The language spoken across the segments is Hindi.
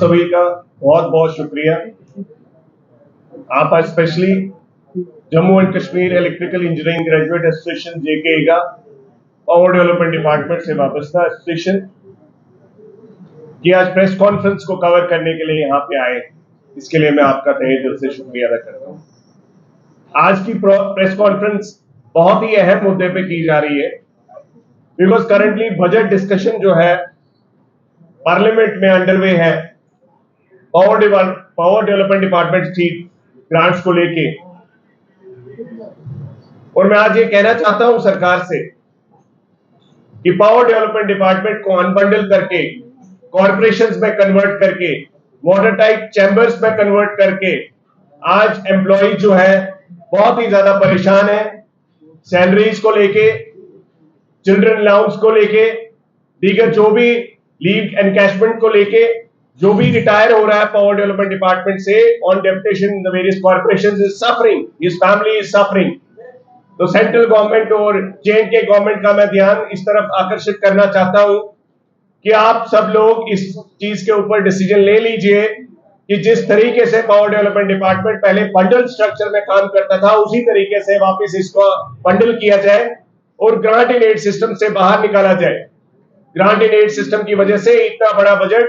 सभी का बहुत बहुत शुक्रिया। आप specially Jammu and Kashmir electrical engineering graduate association JK का पावर डेवलपमेंट डिपार्टमेंट से वाबस्ता एसोसिएशन की आज प्रेस कॉन्फ्रेंस को कवर करने के लिए यहाँ पे आए, इसके लिए मैं आपका तहे दिल से शुक्रिया अदा करता हूँ। आज की प्रेस कॉन्फ्रेंस बहुत ही अहम मुद्दे पे की जा रही है, बिकॉज करंटली बजट डिस्कशन जो है पार्लियामेंट में अंडरवे है power development department street grants को लेके। और मैं आज ये कहना चाहता हूं सरकार से कि पावर डेवलपमेंट डिपार्टमेंट को अनबंडल करके कॉर्पोरेशंस में कन्वर्ट करके वाटर टाइप चैम्बर्स में कन्वर्ट करके आज एम्प्लॉय जो है बहुत ही ज्यादा परेशान है, सैलरीज को लेके, चिल्ड्रन अलाउंस को लेके, दीगर जो भी लीव एनकैशमेंट को लेके, जो भी रिटायर हो रहा है पावर डेवलपमेंट डिपार्टमेंट से on deputation in the various corporations is suffering, his family is suffering. तो सेंट्रल गवर्नमेंट और जेएंडके गवर्नमेंट का मैं ध्यान इस तरफ आकर्षित करना चाहता हूं कि आप सब लोग इस चीज के ऊपर डिसीजन ले लीजिए कि जिस तरीके से पावर डेवलपमेंट डिपार्टमेंट पहले बंडल स्ट्रक्चर में काम करता था, उसी तरीके से वापस इसको बंडल किया जाए और ग्रांट इन एड सिस्टम से बाहर निकाला जाए। ग्रांट इन एड सिस्टम की वजह से इतना बड़ा बजट,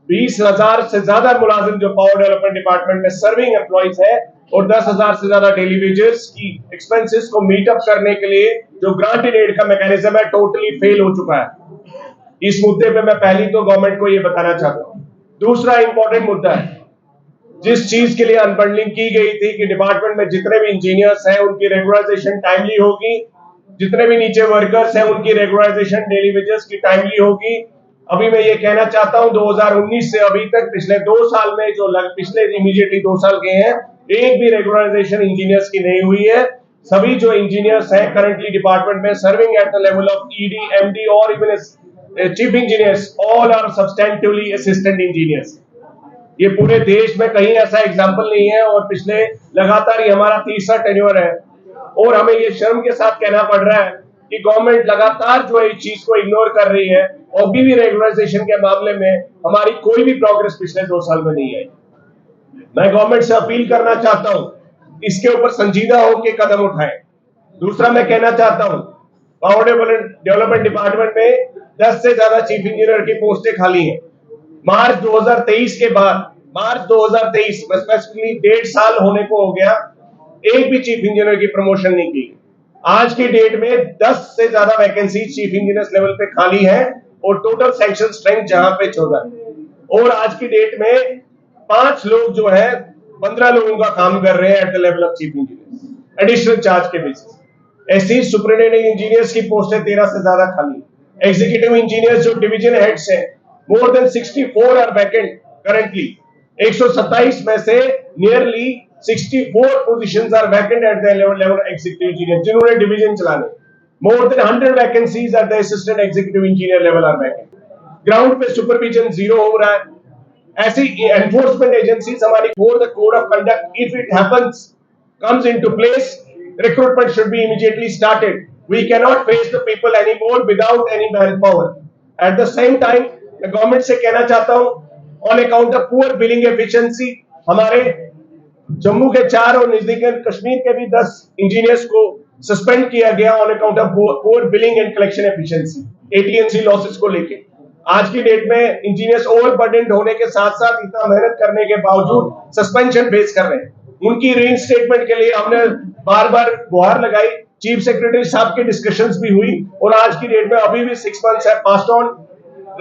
20,000 से ज्यादा मुलाजिम जो पावर डेवलपमेंट डिपार्टमेंट में सर्विंग एम्प्लॉइज है और 10,000 से ज्यादा डेली वेजेस की एक्सपेंसेस को मीट अप करने के लिए जो ग्रांट इन एड का मैकेनिज्म है टोटली फेल हो चुका है। इस मुद्दे पे मैं पहली तो गवर्नमेंट को ये बताना चाहता हूं। दूसरा इंपॉर्टेंट मुद्दा है, जिस चीज के लिए अनबंडलिंग की गई थी कि डिपार्टमेंट में जितने भी इंजीनियर्स हैं उनकी रेगुलराइजेशन टाइमली होगी, जितने भी नीचे वर्कर्स हैं उनकी रेगुलराइजेशन डेली वेजेस की टाइमली होगी। अभी मैं ये कहना चाहता हूं 2019 से अभी तक पिछले 2 साल में जो पिछले इमीडिएटली 2 साल गए हैं, एक भी रेगुलराइजेशन इंजीनियर्स की नहीं हुई है। सभी जो इंजीनियर्स हैं करंटली डिपार्टमेंट में serving at the level of ED, MD और even chief engineers, all are substantively assistant engineers. ये पूरे देश में कहीं ऐसा एग्जांपल नहीं है और पिछले लगातार ये हमारा तीसरा टेन्योर है और हमें ये शर्म के साथ कहना पड़ रहा है कि गवर्नमेंट लगातार जो है इस चीज को इग्नोर कर रही है और भी रेगुलराइजेशन के मामले में हमारी कोई भी प्रोग्रेस पिछले 2 साल में नहीं आई। मैं गवर्नमेंट से अपील करना चाहता हूं इसके ऊपर संजीदा होकर कदम उठाएं। दूसरा मैं कहना चाहता हूं पावर डेवलपमेंट डिपार्टमेंट में 10 से ज्यादा चीफ इंजीनियर की पोस्टें खाली हैं। मार्च 2023 के बाद, मार्च 2023 स्पेसिफिकली 1.5 साल होने को हो गया, एक भी चीफ इंजीनियर की प्रमोशन नहीं की। आज की डेट में 10 से ज्यादा वैकेंसी चीफ इंजीनियर लेवल पे खाली है और टोटल सैंक्शन स्ट्रेंथ जहां पे 14 और आज की डेट में 5 लोग जो है 15 लोगों का काम कर रहे हैं eight the level of chief engineer additional charge के बेसिस। ऐसी सुपरिटेंडेंट इंजीनियर्स की पोस्टें 13 से ज्यादा खाली। एग्जीक्यूटिव इंजीनियर्स जो डिवीजन हेड्स हैं more than 64 are vacant currently. 127 में से nearly 64 positions are vacant at the level executive engineer जिन्होंने डिवीजन चलाने। More than 100 vacancies at the assistant executive engineer level are vacant. Ground पे सुपरविजन जीरो हो रहा है। ऐसी एनफोर्समेंट एजेंसीज हमारी for the code of conduct if it happens comes into place, recruitment should be immediately started. We cannot face the people anymore without any manpower. At the same time मैं गवर्नमेंट से कहना चाहता हूं on account of poor billing efficiency हमारे जम्मू के 4 और नजदीक कश्मीर के भी 10 इंजीनियर्स को सस्पेंड किया गया on account of poor billing and collection efficiency, AT and C losses को लेके। आज की डेट में इंजीनियर्स ओवरबर्डन्ड होने के साथ साथ इतना मेहनत करने के बावजूद सस्पेंशन फेस कर रहे हैं। उनकी रीइंस्टेटमेंट के लिए हमने बार-बार गुहार लगाई, चीफ सेक्रेटरी साहब की डिस्कशंस भी हुई और आज की डेट में अभी भी 6 मंथ्स है पास्ट ऑन,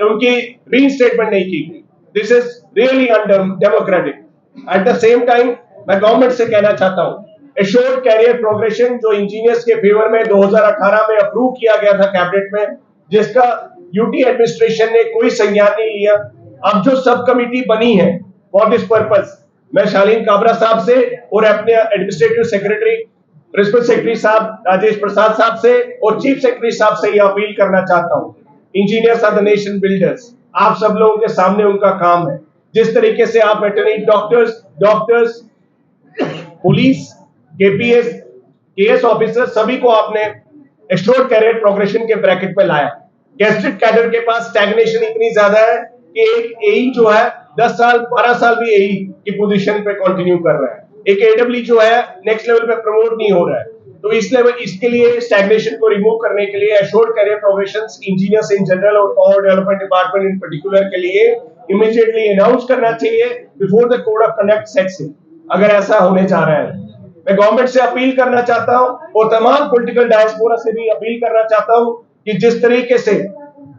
उनकी रीइंस्टेटमेंट नहीं की गई। This is really undemocratic. At the same time मैं गवर्नमेंट से कहना चाहता हूं एश्योर्ड कैरियर प्रोग्रेशन जो इंजीनियर्स के फेवर में 2018 में अप्रूव किया गया था कैबिनेट में, जिसका यूटी एडमिनिस्ट्रेशन ने कोई संज्ञान नहीं लिया। अब जो सब कमिटी बनी है फॉर दिस पर्पस, मैं शालीन काबरा साहब से और अपने एडमिनिस्ट्रेटिव सेक्रेटरी प्रिंसिपल सेक्रेटरी साहब राजेश प्रसाद साहब से और चीफ सेक्रेटरी साहब से यह अपील करना चाहता हूं, engineers are the nation builders. आप सब लोगों के सामने उनका काम है। जिस तरीके से आप वेटरनरी डॉक्टर्स, पुलिस, केएस ऑफिसर सभी को आपने एश्योर्ड कैरियर प्रोग्रेशन के ब्रैकेट में लाया। गेस्टेड कैडर के पास स्टैग्नेशन इतनी ज्यादा है कि एक एई जो है 10 साल 12 साल भी एई की पोजीशन पे कंटिन्यू कर रहा है, एक एडब्ल्यू जो है नेक्स्ट लेवल पे प्रमोट नहीं हो रहा है। तो इस लेवल इसके लिए स्टैग्नेशन को रिमूव करने के लिए assured career professions engineers in general और power development department in particular के लिए इमीडिएटली अनाउंस करना चाहिए before the code of conduct sets in, अगर ऐसा होने जा रहा है। मैं गवर्नमेंट से अपील करना चाहता हूं और तमाम पॉलिटिकल डायस्पोरा से भी अपील करना चाहता हूं कि जिस तरीके से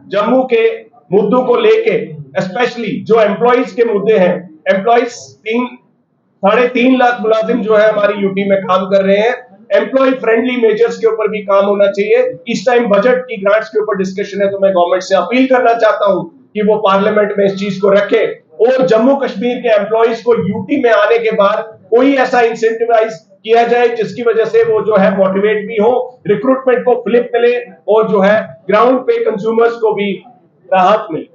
जम्मू के मुद्दों को लेके स्पेशली जो एम्प्लॉइज के मुद्दे हैं, एम्प्लॉइज 3.5 लाख मुलाजिम जो है हमारी यूटी में काम कर रहे हैं, एम्प्लॉय फ्रेंडली मेजर्स के ऊपर भी काम होना चाहिए। इस टाइम बजट की ग्रांट्स के ऊपर डिस्कशन है, तो मैं गवर्नमेंट से अपील करना चाहता हूं कि वो पार्लियामेंट में इस चीज को रखे और जम्मू कश्मीर के एम्प्लॉइज को यूटी में आने के बाद कोई ऐसा इंसेंटिवाइज किया जाए जिसकी वजह से वो जो है मोटिवेट भी हो, रिक्रूटमेंट को फ्लिप मिले और जो है ग्राउंड पे कंज्यूमर्स को भी राहत मिले।